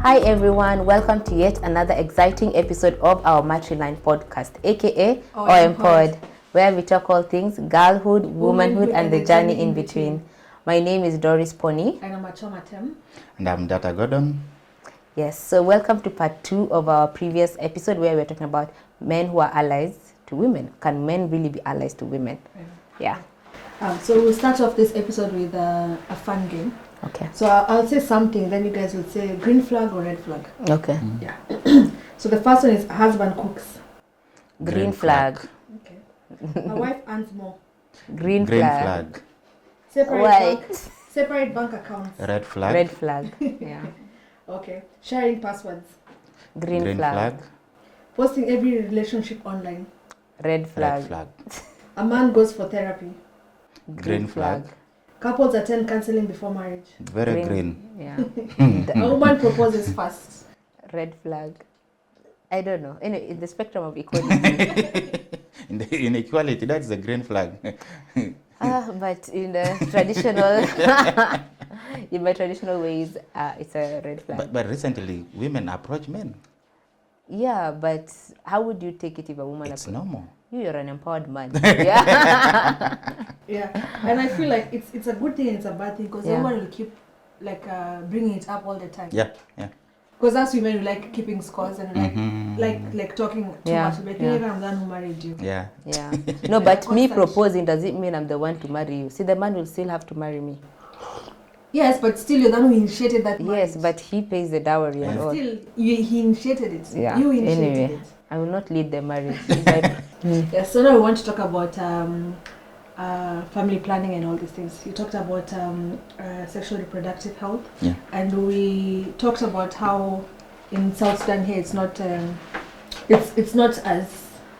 Hi everyone, welcome to yet another exciting episode of our Matchline podcast, aka OM where we talk all things girlhood, womanhood, and the journey in between. My name is Doris Pony. And I'm Achoma Tem. And I'm Data Gordon. Yes, so welcome to part 2 of our previous episode where we're talking about men who are allies to women. Can men really be allies to women? Yeah. So we'll start off this episode with a fun game. Okay. So I'll say something, then you guys will say green flag or red flag. Okay. Yeah. So the first one is husband cooks. Green flag. Okay. A wife earns more. Green flag. Separate bank accounts. Red flag. Red flag. Yeah. Okay. Sharing passwords. Green flag. Posting every relationship online. Red flag. Red flag. A man goes for therapy. Green flag. Couples attend counseling before marriage. Very green. Yeah. A woman proposes first. Red flag. I don't know. Anyway, in the spectrum of equality. In the inequality, that's the green flag. But in the traditional, in my traditional ways, it's a red flag. But recently, women approach men. Yeah, but how would you take it if a woman? It's normal. You're an empowered man. Yeah. Yeah, and I feel like it's a good thing and it's a bad thing because everyone will keep bringing it up all the time. Yeah. Because us women we like keeping scores and like talking too much. Like I'm the one who married you. Yeah. No, but me proposing doesn't mean I'm the one to marry you. See, the man will still have to marry me. Yes, but still you're the one who initiated that marriage. Yes, but he pays the dowry and all. Still, he initiated it. Yeah. You initiated Anyway, it. I will not lead the marriage. Yeah, so now we want to talk about family planning and all these things. You talked about sexual reproductive health, and we talked about how in South Sudan here it's not as,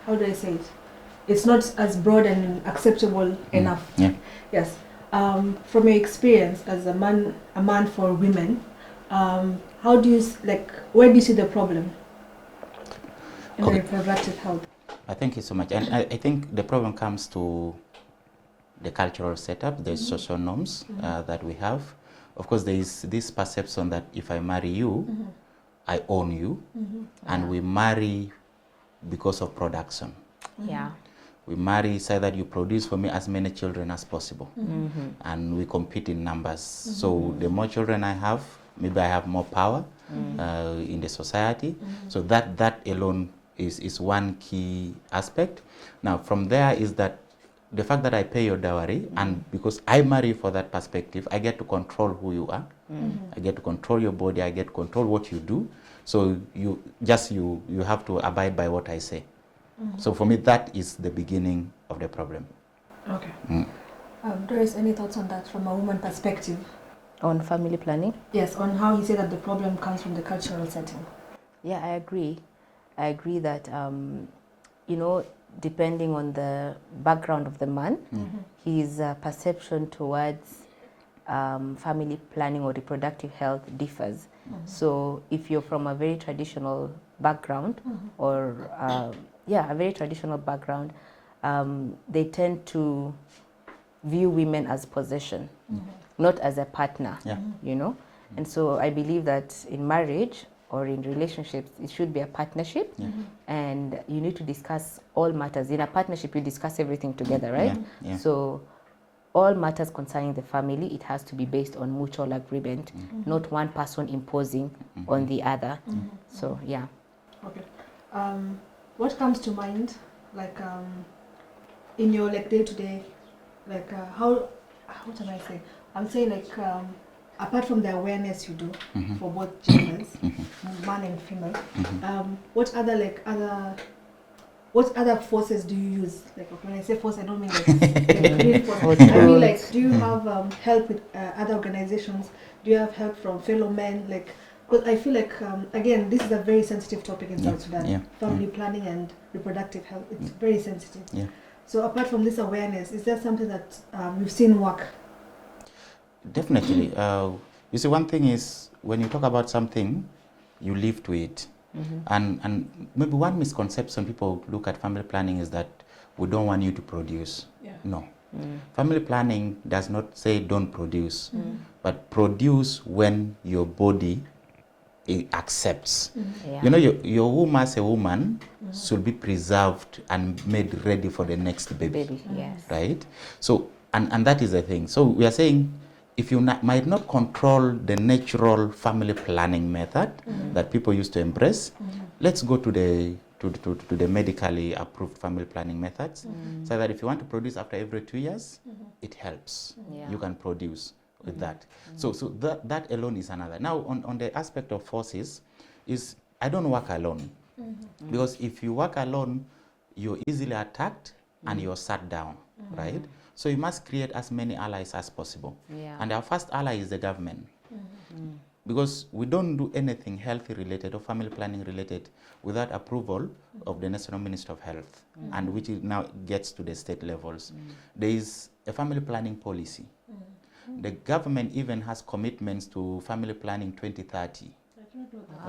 how do I say it? It's not as broad and acceptable enough. Yeah. Yes. From your experience as a man for women, how do you where do you see the problem in the reproductive health? Thank you so much. And I think the problem comes to the cultural setup, the social norms that we have. Of course, there is this perception that if I marry you, I own you, and we marry because of production. Yeah. We marry so that you produce for me as many children as possible, and we compete in numbers. So the more children I have, maybe I have more power in the society. So that alone is one key aspect. Now, from there is that the fact that I pay your dowry, and because I marry for that perspective, I get to control who you are. I get to control your body. I get to control what you do. So you have to abide by what I say. So for me, that is the beginning of the problem. Okay. Doris, any thoughts on that from a woman perspective? On family planning? Yes, on how you say that the problem comes from the cultural setting. Yeah, I agree. I agree that, depending on the background of the man, his perception towards family planning or reproductive health differs. So if you're from a very traditional background or a very traditional background, they tend to view women as possession, not as a partner, And so I believe that in marriage or in relationships, it should be a partnership, and you need to discuss all matters. In a partnership, you discuss everything together, right? Yeah. So all matters concerning the family, it has to be based on mutual agreement, not one person imposing on the other. So, yeah. Okay. What comes to mind, in your day-to-day, how can I say? I'm saying apart from the awareness you do for both genders, man and female, what other what other forces do you use? Like when I say force, I don't mean like real force. Or I mean like, tools. do you have help with other organizations? Do you have help from fellow men? Like, because I feel like again, this is a very sensitive topic in South Sudan. Family planning and reproductive health. It's very sensitive. So apart from this awareness, is there something that you've seen work? Definitely. You see, one thing is when you talk about something, you live to it. And maybe one misconception people look at family planning is that we don't want you to produce. No. Family planning does not say don't produce, but produce when your body accepts. You know, your womb as a woman should be preserved and made ready for the next baby. Yes. Right? So, and that is the thing. So we are saying, if you might not control the natural family planning method that people used to embrace, let's go to the medically approved family planning methods, so that if you want to produce after every 2 years, it helps. You can produce with that. So that alone is another. Now, on the aspect of forces, is I don't work alone. Because if you work alone, you're easily attacked and you're sat down, right? So you must create as many allies as possible. And our first ally is the government. Because we don't do anything healthy related or family planning related without approval of the National Minister of Health, and which now gets to the state levels. There is a family planning policy. The government even has commitments to family planning 2030.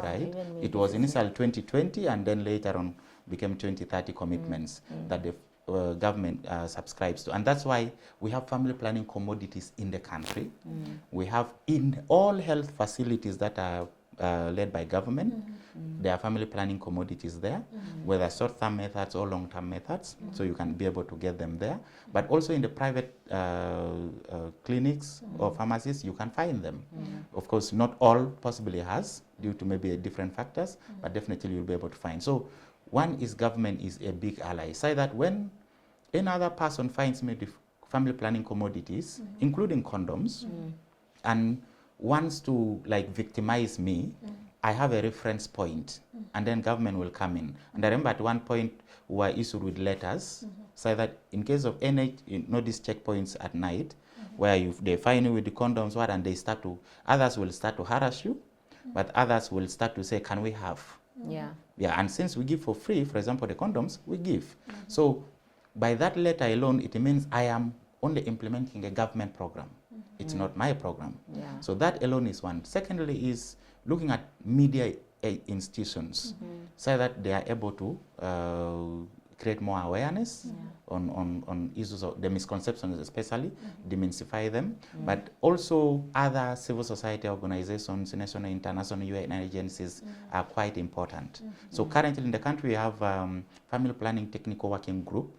Right? It was initially 2020 and then later on became 2030 commitments that the government subscribes to. And that's why we have family planning commodities in the country. We have in all health facilities that are led by government, there are family planning commodities there, whether short-term methods or long-term methods, so you can be able to get them there. But also in the private clinics or pharmacies, you can find them. Of course, not all possibly has, due to maybe different factors, but definitely you'll be able to find. So one is government is a big ally. Say that when another person finds me the family planning commodities, including condoms, and wants to like victimize me, I have a reference point, and then government will come in. And I remember at one point we were issued with letters, so that in case of any, these checkpoints at night, where they find you with the condoms, and they start to, others will start to harass you, but others will start to say, can we have? And since we give for free, for example, the condoms, we give. So by that letter alone, it means I am only implementing a government program. It's not my program. So that alone is one. Secondly is looking at media institutions, so that they are able to create more awareness on issues of the misconceptions, especially demystify them, but also other civil society organizations, national, international, UN agencies are quite important. So currently in the country we have Family Planning Technical Working Group,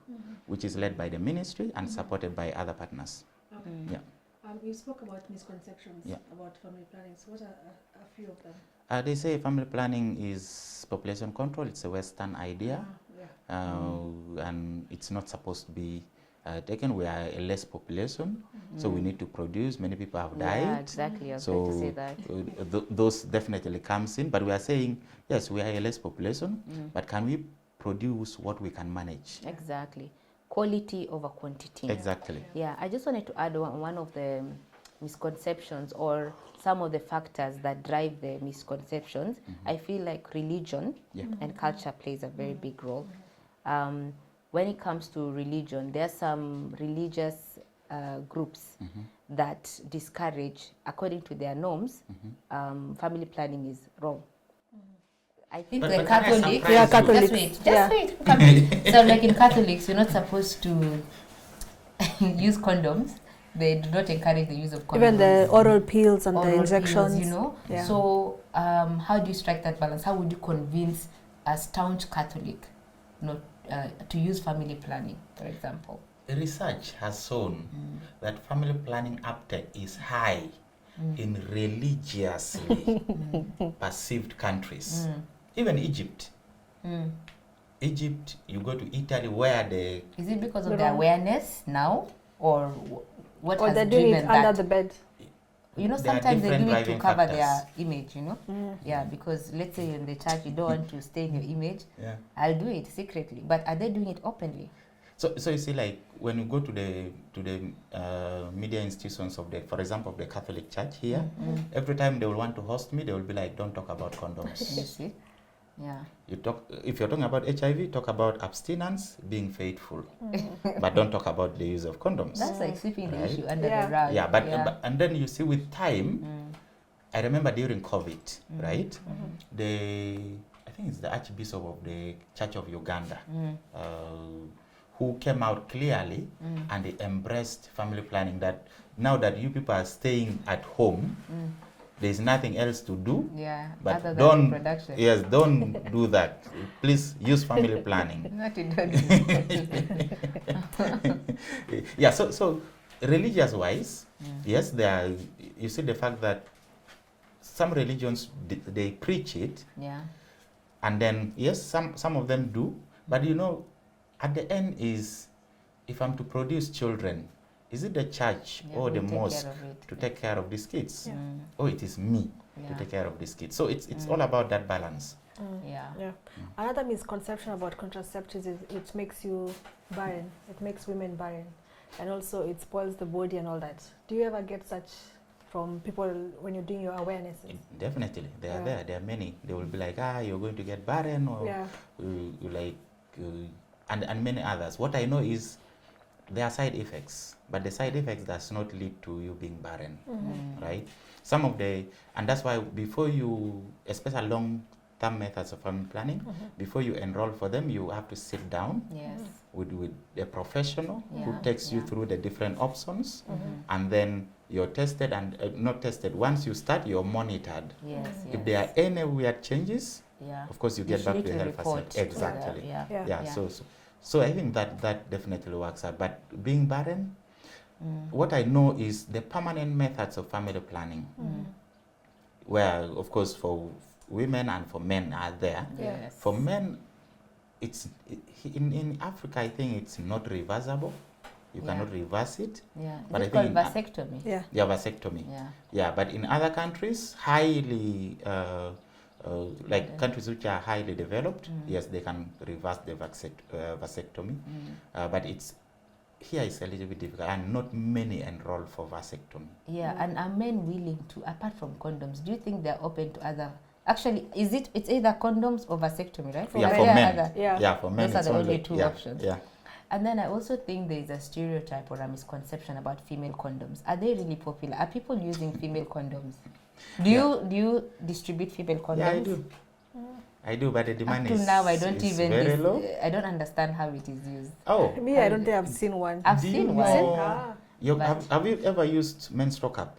which is led by the ministry and supported by other partners. You spoke about misconceptions about family planning. So what are a few of them? They say family planning is population control. It's a Western idea, and it's not supposed to be taken. We are a less population, so we need to produce. Many people have died. Yeah, exactly. I was going to say that. Those definitely comes in. But we are saying, yes, we are a less population, but can we produce what we can manage? Exactly. Quality over quantity. Exactly. Yeah, I just wanted to add one of the misconceptions or some of the factors that drive the misconceptions. I feel like religion and culture plays a very big role. When it comes to religion, there are some religious groups that discourage, according to their norms, family planning is wrong. I think the Catholics, Catholics. Just wait. So like in Catholics, you're not supposed to use condoms. They do not encourage the use of condoms. Even the oral pills and oral the injections. Pills, So how do you strike that balance? How would you convince a staunch Catholic not to use family planning, for example? Research has shown that family planning uptake is high in religiously perceived countries. Even Egypt. Egypt, you go to Italy where the... Is it because of the awareness now? Or what or has they're doing driven it that? under the bed? You know, There are sometimes they do different it to driving cover factors. their image, you know? Yeah, because let's say in the church you don't want to stain your image. Yeah. I'll do it secretly. But are they doing it openly? So you see, like when you go to the media institutions of the, for example, of the Catholic Church here, every time they will want to host me, they will be like, "Don't talk about condoms." You see? Yeah. You talk, if you're talking about HIV, talk about abstinence, being faithful, but don't talk about the use of condoms. That's like sweeping the Right. issue under Yeah. the rug. Yeah, but and then you see with time, I remember during COVID, right? I think it's the Archbishop of the Church of Uganda, who came out clearly and he embraced family planning. That now that you people are staying at home, there's nothing else to do. Yeah, But other than don't, reproduction. yes, don't do that. Please use family planning. Not to do Yeah, so religious wise, yes, there are, you see the fact that some religions, they preach it, Yeah. and then, yes, some of them do, but you know, at the end is, if I'm to produce children, is it the church Yeah, or who the take care mosque of it. to take care of these kids? Yeah. Or it is me to Yeah. take care of these kids? So it's all about that balance. Yeah. Yeah. Another misconception about contraceptives is it makes you barren. It makes women barren, and also it spoils the body and all that. Do you ever get such from people when you're doing your awarenesses? Definitely, they are Yeah. there. There are many. They will be like, you're going to get barren, or Yeah. and many others. What I know is there are side effects, but the side effects does not lead to you being barren, right? Some of the, and that's why before you, especially long-term methods of family planning, before you enroll for them, you have to sit down Yes. with a professional who Yeah, takes you yeah. through the different options, and then you're tested and not tested. Once you start, you're monitored. Yes. If there are any weird changes, Yeah. of course you You get back need to the health report facility. to the- Exactly. Yeah. Yeah. Yeah. So I think that definitely works out. But being barren, what I know is the permanent methods of family planning, where of course for women and for men are there. Yes. For men, in Africa, I think it's not reversible. You Yeah. cannot reverse it. Yeah. But Is I it called think vasectomy? Yeah. Yeah, vasectomy. Yeah. Yeah, but in other countries, highly like countries which are highly developed, yes, they can reverse the vasectomy. But here it's a little bit difficult, and not many enroll for vasectomy. Yeah, and are men willing to, apart from condoms, do you think they're open to other, actually, it's either condoms or vasectomy, right? Yeah, Are for there men. other- Yeah. For men, Those are it's the only two yeah, options. Yeah. And then I also think there is a stereotype or a misconception about female condoms. Are they really popular? Are people using female condoms? Do you distribute female condoms? Yeah, I do. I do, but the demand Up to is now, I don't is even. very low. I don't understand how it is used. Oh, Me, I don't think I've seen one. I've do you seen one. know- Ah. But- have you ever used menstrual cup?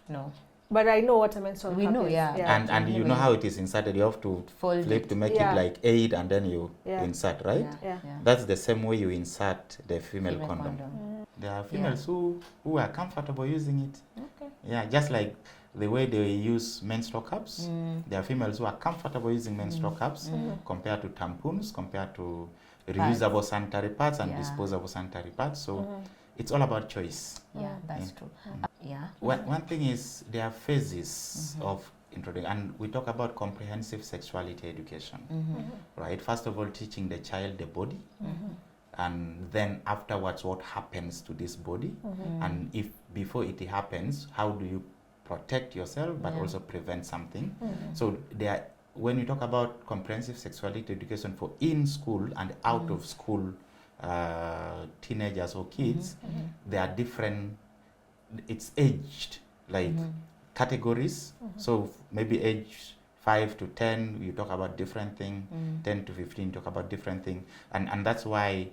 No. But I know what a menstrual We cup know, is. yeah. And I've you never know how used it is inserted. You have to Fold flip it. to make Yeah. it like 8, and then you Yeah. insert, right? Yeah. Yeah. That's the same way you insert the female, Female condom. condom. There are females who are comfortable using it. Okay. Yeah, just like the way they use menstrual cups. There are females who are comfortable using menstrual cups compared to tampons, compared to reusable sanitary pads and Yeah. disposable sanitary pads. So it's all about choice. Yeah, that's true. Yeah. One thing is there are phases of introduction, and we talk about comprehensive sexuality education, right? First of all, teaching the child the body, and then afterwards what happens to this body, and if before it happens, how do you protect yourself but Yeah. also prevent something. So there, when you talk about comprehensive sexuality education for in school and out of school teenagers or kids, there are different, it's aged, like categories. So maybe age 5 to 10, you talk about different thing. 10 to 15, talk about different thing. And that's why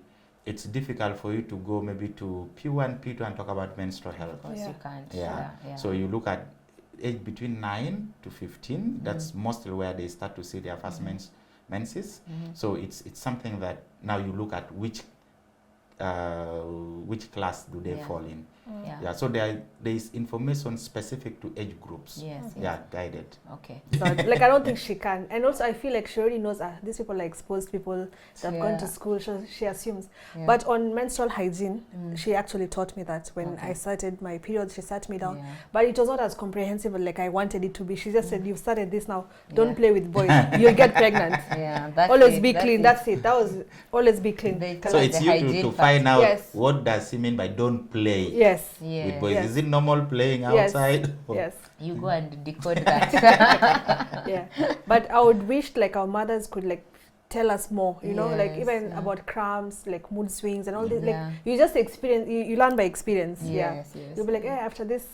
it's difficult for you to go maybe to P1, P2 and talk about menstrual health. Of course, Yeah. you can't. Yeah. So you look at age between 9 to 15, that's mostly where they start to see their first menses. So it's something that now you look at which which class do they fall in. Yeah. So there is information specific to age groups. Yes. Yeah, guided. Okay. But like I don't think she can. And also I feel like she already knows these people are exposed people that have gone to school, so she assumes. But on menstrual hygiene, she actually taught me that when I started my period, she sat me down. But it was not as comprehensive like I wanted it to be. She just said, you've started this now, don't play with boys, you'll get pregnant. Always be clean, that's it. That was always be clean. So it's you to find out what does he mean by don't play with boys. Is it normal playing outside? Yes. You go and decode that. But I would wish like our mothers could like tell us more, you know, like even about cramps, like mood swings and all this. Like you just experience, you learn by experience. You'll be like, hey, after this,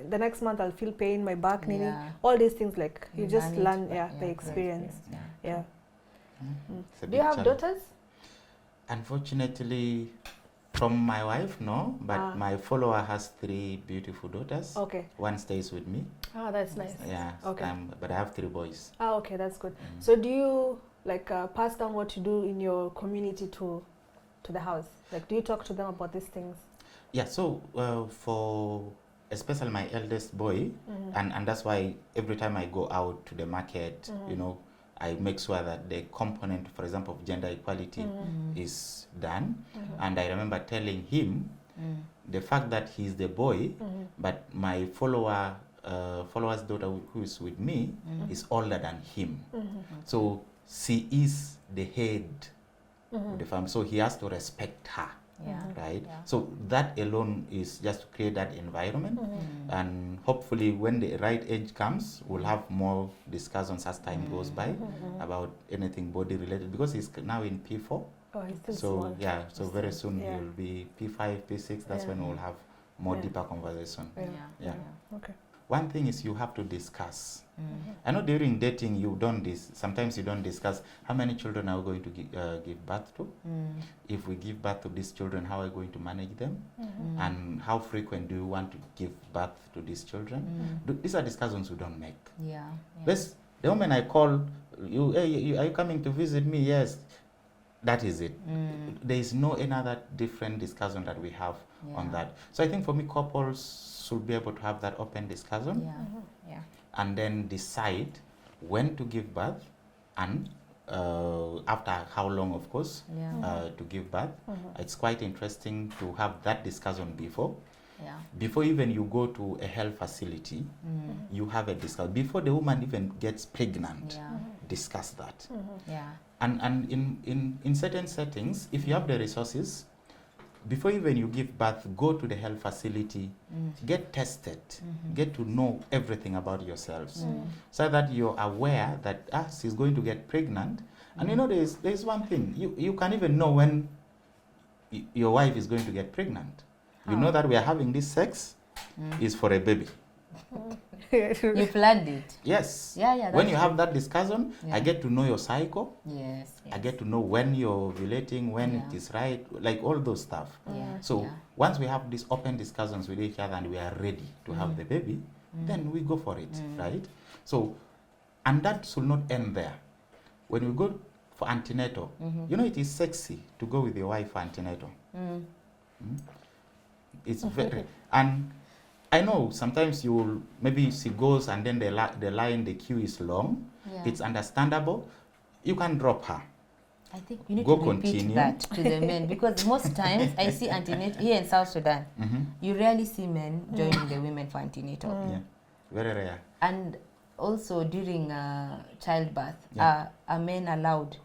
the next month I'll feel pain, my back, knee, all these things. Like you just learn, by experience. Do you have daughters? Unfortunately, from my wife, no, but my follower has 3 beautiful daughters. Okay. One stays with me. Oh, that's nice. Yeah. Okay. But I have 3 boys. Oh, okay, that's good. So do you like pass down what you do in your community to the house? Like, do you talk to them about these things? Yeah. So for especially my eldest boy, and that's why every time I go out to the market, you know, I make sure that the component, for example, of gender equality is done. And I remember telling him the fact that he's the boy, but my follower's daughter who is with me is older than him. So she is the head of the family, so he has to respect her. Right? So that alone is just to create that environment, and hopefully when the right age comes, we'll have more discussions as time goes by about anything body related, because he's now in P4. Oh, he's still so small. So very soon he'll be P5, P6. That's when we'll have more deeper conversation. Okay. One thing is you have to discuss. I know during dating you don't sometimes you don't discuss how many children are we going to give birth to. If we give birth to these children, how are we going to manage them? And how frequent do you want to give birth to these children? These are discussions we don't make. The moment I call you, hey, are you coming to visit me? Yes. That is it. There is no another different discussion that we have on that. So I think for me, couples should be able to have that open discussion and then decide when to give birth and after how long, of course, to give birth. It's quite interesting to have that discussion before. Before even you go to a health facility, you have a discussion. Before the woman even gets pregnant, discuss that. And in certain settings, if you have the resources, before even you give birth, go to the health facility, get tested, get to know everything about yourselves, so that you're aware that she's going to get pregnant. And you know, there's one thing, you can even know when your wife is going to get pregnant. You know that we are having this sex is for a baby. You planned it. Yes. When you have that discussion, I get to know your cycle. Yes. I get to know when you're ovulating, when it is right, like all those stuff. So once we have these open discussions with each other and we are ready to have the baby, then we go for it, right? So, and that should not end there. When we go for antenatal, you know, it is sexy to go with your wife for antenatal. It's very, and I know sometimes maybe she goes and then the queue is long. It's understandable. You can drop her. I think you need to repeat that to the men, because most times I see antenatal here in South Sudan. You rarely see men joining the women for antenatal. Very rare. And also during childbirth, are men allowed?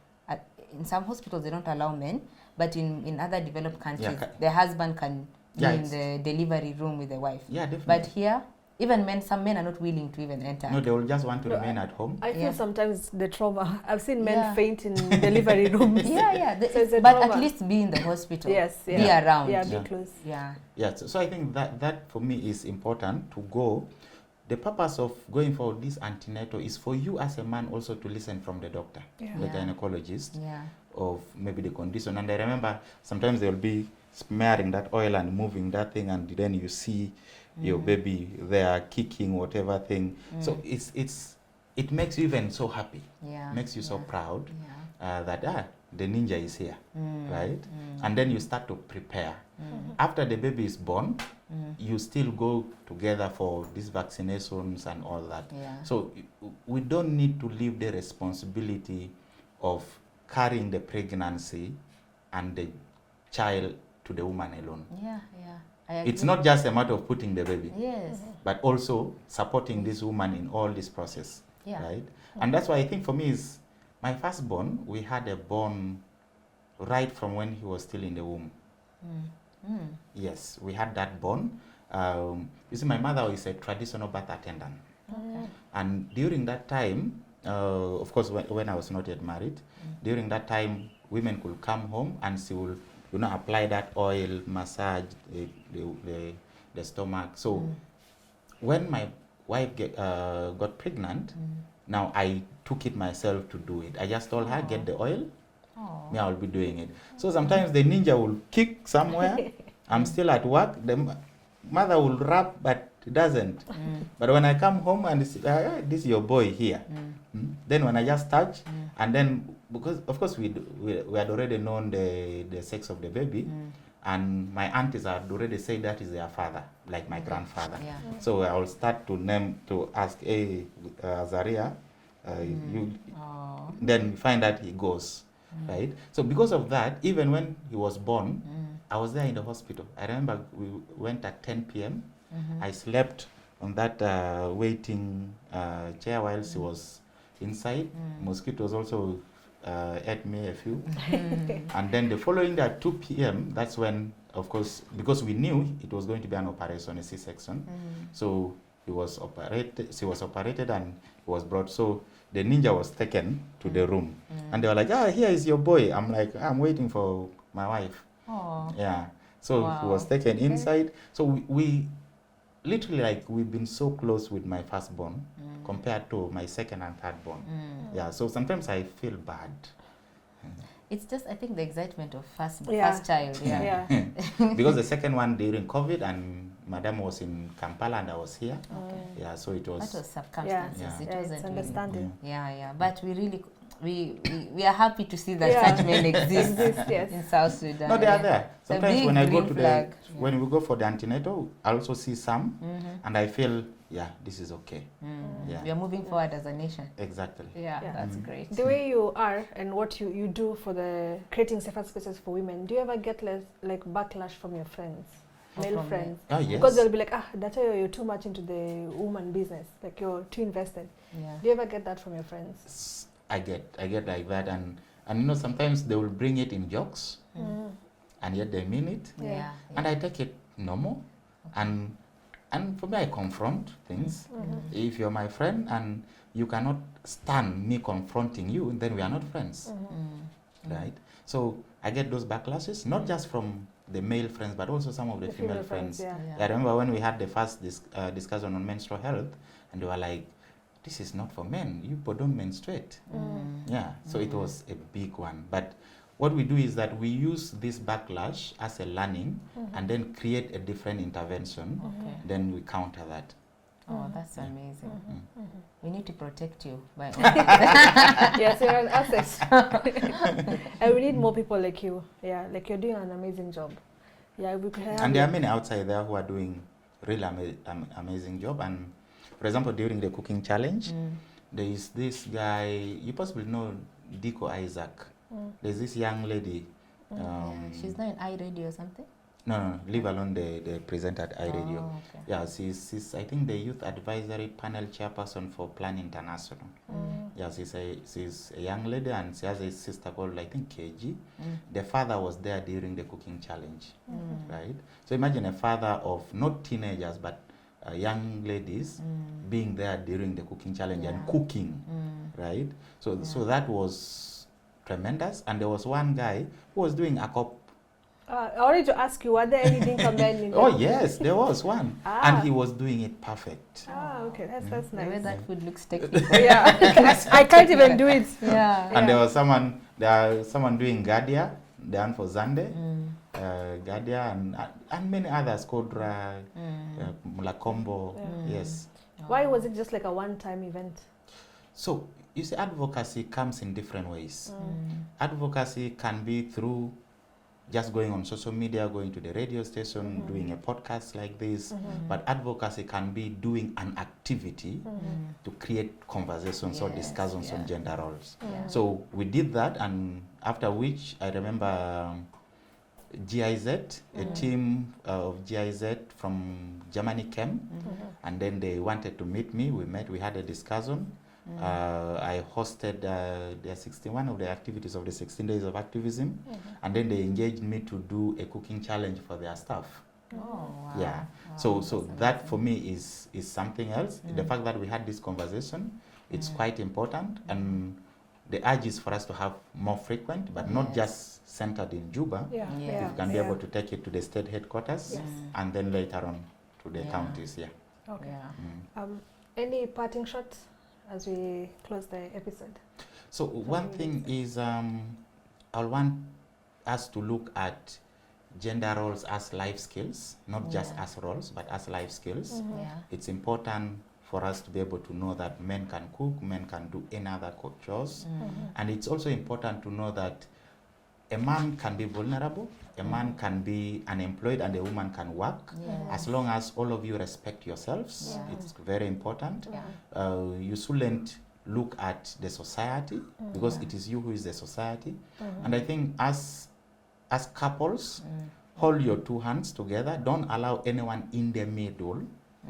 In some hospitals they don't allow men, but in other developed countries, the husband can be in the delivery room with the wife. Definitely. But here, even some men are not willing to even enter. No, they will just want to remain at home. I feel sometimes the trauma. I've seen men faint in delivery rooms. So but at least be in the hospital. Be around. Be close. So I think that for me is important to go. The purpose of going for this antenatal is for you as a man also to listen from the doctor, the gynecologist, of maybe the condition. And I remember sometimes they'll be smearing that oil and moving that thing, and then you see your baby there kicking whatever thing. So it makes you even so happy, makes you so proud that the ninja is here, right? And then you start to prepare. After the baby is born, you still go together for these vaccinations and all that. Yeah. So we don't need to leave the responsibility of carrying the pregnancy and the child to the woman alone. Yeah, yeah. I It's agree. not just a matter of putting the baby, Yes. but also supporting this woman in all this process, Yeah. right? And that's why I think for me is my firstborn, we had a born right from when he was still in the womb. Yes, we had that born. You see, my mother is a traditional birth attendant. Okay. And during that time, of course, when I was not yet married, during that time, women could come home and she will, apply that oil, massage the stomach. So when my wife got pregnant, now I took it myself to do it. I just told her, get the oil, me, I'll be doing it. So sometimes the ninja will kick somewhere. I'm still at work. The mother will rap, but it doesn't. But when I come home and this is your boy here. Then when I just touch, and then because of course we had already known the sex of the baby, and my aunties had already said that is their father, like my grandfather. Yeah. So I will start to ask, hey, Azaria, you. Then we find that he goes, right? So because of that, even when he was born, I was there in the hospital. I remember we went at 10 p.m. I slept on that waiting chair while she was inside. Mosquitoes also ate me a few. And then the following day at 2 p.m., that's when, of course, because we knew it was going to be an operation, a C-section. So she was operated and he was brought. So the ninja was taken to the room. And they were like, here is your boy. I'm like, I'm waiting for my wife. Yeah. So he was taken inside. So we literally, like, we've been so close with my firstborn compared to my second and thirdborn. Yeah. So sometimes I feel bad. It's just, I think, the excitement of first child. Yeah. Because the second one during COVID, and Madam was in Kampala and I was here. Yeah. So it was. That was circumstances. Yeah. It Yeah, wasn't it's really- understanding. Yeah. But we really, we are happy to see that such men exist Yes. in South Sudan. No, they are there. It's a Sometimes big when I go green to flag. when we go for the antenatal, I also see some, and I feel, this is okay. Yeah. We are moving forward as a nation. Exactly. Yeah, Yeah. that's great. The way you are and what you do for the creating safer spaces for women, do you ever get like backlash from your friends, male from friends? Oh, yes. Because they'll be like, that's why you're too much into the woman business, like you're too invested. Yeah. Do you ever get that from your friends? I get like that, and sometimes they will bring it in jokes, and yet they mean it, Yeah. and I take it normal, and for me I confront things. If you're my friend and you cannot stand me confronting you, then we are not friends, right? So I get those backlashes, not just from the male friends, but also some of the female friends. Yeah. I remember when we had the first discussion on menstrual health, and they were like, this is not for men, you people don't menstruate. Yeah, so it was a big one. But what we do is that we use this backlash as a learning and then create a different intervention. Then we counter that. Oh, that's amazing. We need to protect you. By Yes, you're an asset. And we need more people like you. Yeah, like you're doing an amazing job. Yeah, we could have And there are many outside there who are doing really amazing job. And for example, during the cooking challenge, there is this guy, you possibly know Diko Isaac. There's this young lady. She's not in iRadio or something? No, leave alone the presenter at iRadio. Oh, okay. Yeah, she's I think the youth advisory panel chairperson for Plan International. Yeah, she's a young lady, and she has a sister called, I think, KG. The father was there during the cooking challenge, right? So imagine a father of not teenagers but young ladies being there during the cooking challenge and cooking, right? So that was tremendous. And there was one guy who was doing a cop. I wanted to ask you, were there any Dinka men in Oh yes, there was one, and he was doing it perfect. Okay, that's The way nice. that food looks technical. Yeah, I can't even do it. Yeah. And there was someone doing Gadia, the one for Zande, Gadia, and many others, Kodra, Mulakombo. Yes. Why was it just like a one-time event? So You see, advocacy comes in different ways. Advocacy can be through just going on social media, going to the radio station, doing a podcast like this. But advocacy can be doing an activity to create conversations or discussions on gender roles. So we did that, and after which I remember GIZ, a team of GIZ from Germany came, and then they wanted to meet me. We met, we had a discussion. I hosted the 61 of the activities of the 16 days of activism, and then they engaged me to do a cooking challenge for their staff. Oh, wow. Yeah. Wow, So that for me is something else. The fact that we had this conversation, it's quite important, and the urge is for us to have more frequent, but not just centered in Juba. Yeah. Yeah. Yeah. If we can be able to take it to the state headquarters, Yes. and then later on to the counties. Yeah. Okay. Yeah. Any parting shots as we close the episode? So one thing is, I want us to look at gender roles as life skills, not just as roles, but as life skills. Yeah. It's important for us to be able to know that men can cook, men can do any other chores. And it's also important to know that a man can be vulnerable, a man can be unemployed, and a woman can work. As long as all of you respect yourselves, it's very important. You shouldn't look at the society, because it is you who is the society. And I think as couples, hold your two hands together. Don't allow anyone in the middle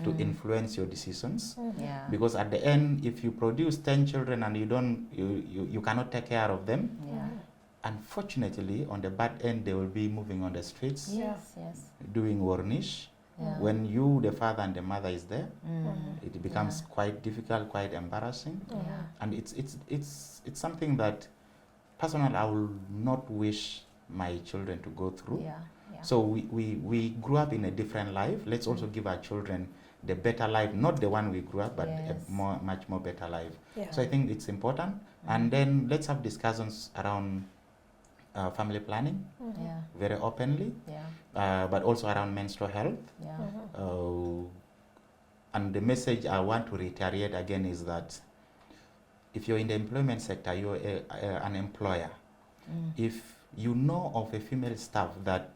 to influence your decisions, Yeah. because at the end, if you produce 10 children and you cannot take care of them, Yeah. unfortunately, on the bad end, they will be moving on the streets, Yes. doing warnish. Yeah. When you, the father and the mother, is there, it becomes Yeah. quite difficult, quite embarrassing, Yeah. and it's something that personally I will not wish my children to go through. Yeah. Yeah. So we grew up in a different life. Let's also give our children the better life, not the one we grew up, but Yes. a much more better life. Yeah. So I think it's important. And then let's have discussions around family planning Yeah. very openly, Yeah. but also around menstrual health. Yeah. And the message I want to reiterate again is that if you're in the employment sector, you're an employer. If you know of a female staff that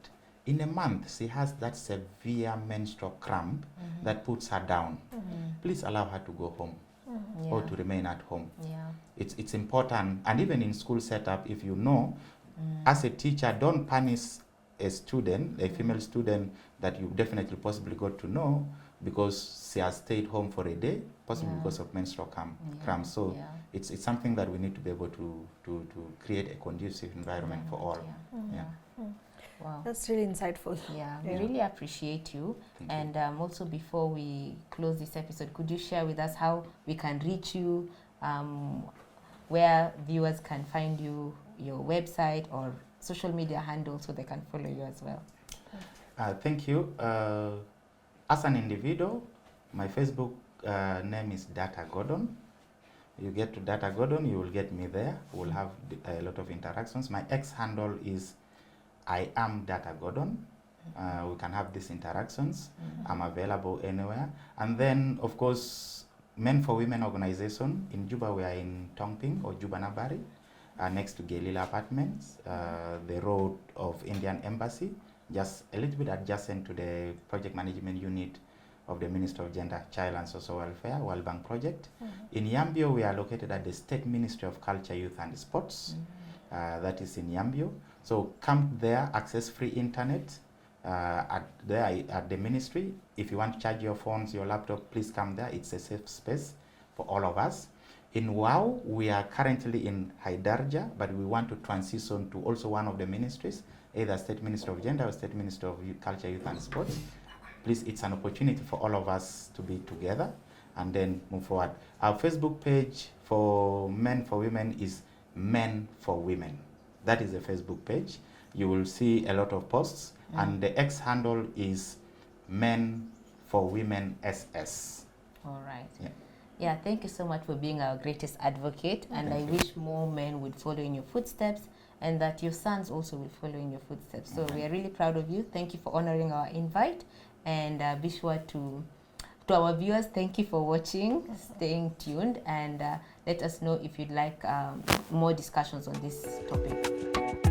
in a month she has that severe menstrual cramp that puts her down, please allow her to go home or to remain at home. Yeah. It's important. And even in school setup, if you know, as a teacher, don't punish a student, a female student that you definitely possibly got to know because she has stayed home for a day, possibly because of menstrual cramps. So it's something that we need to be able to create a conducive environment for all. Yeah. Wow. That's really insightful. Yeah, we really appreciate you. Thank And also, before we close this episode, could you share with us how we can reach you, where viewers can find you, your website or social media handles so they can follow you as well? Thank you. As an individual, my Facebook name is Data Gordon. You get to Data Gordon, you will get me there. We'll have a lot of interactions. My X handle is I am Data Gordon. We can have these interactions. I'm available anywhere. And then, of course, Men4Women organization. In Juba, we are in Tongping or Juba Nabari, next to Gelila Apartments, the road of Indian Embassy, just a little bit adjacent to the project management unit of the Ministry of Gender, Child and Social Welfare, World Bank Project. In Yambio, we are located at the State Ministry of Culture, Youth and Sports. That is in Yambio. So come there, access free internet at the ministry. If you want to charge your phones, your laptop, please come there. It's a safe space for all of us. In WOW, we are currently in Haidarja, but we want to transition to also one of the ministries, either State Ministry of Gender or State Ministry of Culture, Youth and Sports. Please, it's an opportunity for all of us to be together and then move forward. Our Facebook page for Men4Women is Men4Women. That is the Facebook page. You will see a lot of posts, and the X handle is Men4Women SS. All right. Yeah. Yeah, thank you so much for being our greatest advocate. And I wish more men would follow in your footsteps, and that your sons also will follow in your footsteps. So we are really proud of you. Thank you for honoring our invite, and be sure to to our viewers, thank you for watching, staying tuned, and let us know if you'd like more discussions on this topic.